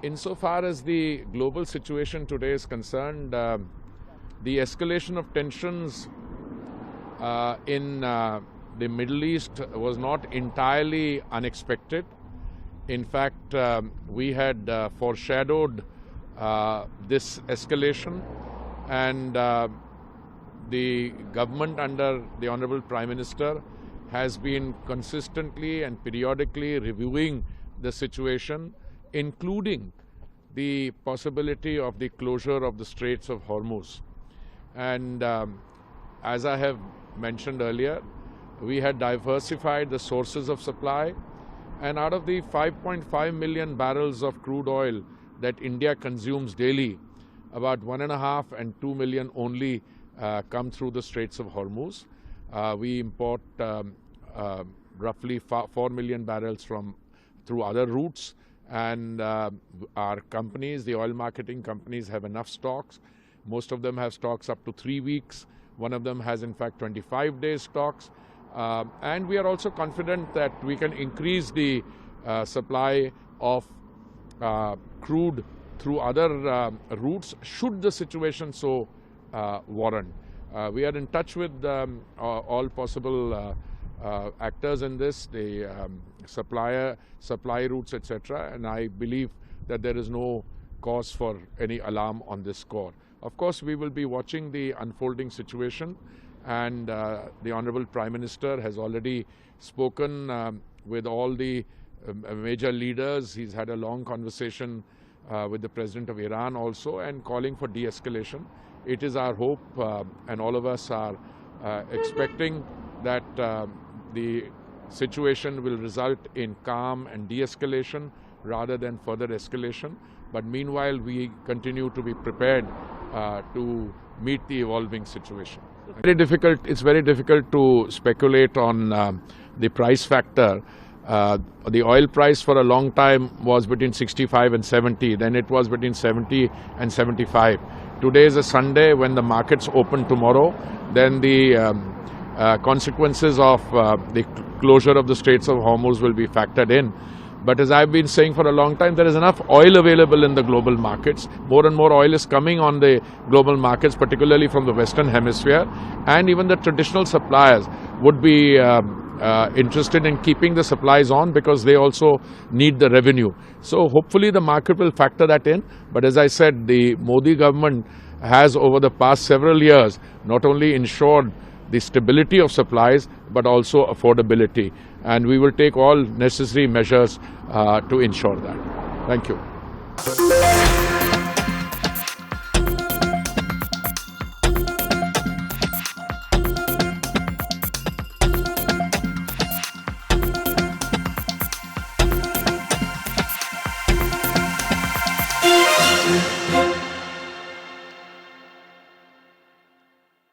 Insofar as the global situation today is concerned, the escalation of tensions in the Middle East was not entirely unexpected. In fact, we had foreshadowed this escalation, and the government under the Honorable Prime Minister has been consistently and periodically reviewing the situation, including the possibility of the closure of the Straits of Hormuz. And as I have mentioned earlier, we had diversified the sources of supply, and out of the 5.5 million barrels of crude oil that India consumes daily, about 1.5 and 2 million only come through the Straits of Hormuz. We import roughly 4 million barrels through other routes, and our companies, the oil marketing companies, have enough stocks. Most of them have stocks up to 3 weeks. One of them has in fact 25 days stocks. And we are also confident that we can increase the supply of crude through other routes should the situation so warrant. We are in touch with all possible actors in this, the supply routes, etc. And I believe that there is no cause for any alarm on this score. Of course, we will be watching the unfolding situation, and the Honorable Prime Minister has already spoken with all the major leaders. He's had a long conversation with the President of Iran also, and calling for de-escalation. It is our hope, and all of us are expecting that the situation will result in calm and de-escalation rather than further escalation. But meanwhile, we continue to be prepared to meet the evolving situation. It's very difficult to speculate on the price factor. The oil price for a long time was between 65 and 70, then it was between 70 and 75. Today is a Sunday. When the markets open tomorrow, then the consequences of the closure of the Straits of Hormuz will be factored in. But as I've been saying for a long time, there is enough oil available in the global markets. More and more oil is coming on the global markets, particularly from the Western Hemisphere. And even the traditional suppliers would be interested in keeping the supplies on because they also need the revenue. So hopefully the market will factor that in. But as I said, the Modi government has over the past several years not only ensured the stability of supplies, but also affordability. And we will take all necessary measures to ensure that. Thank you.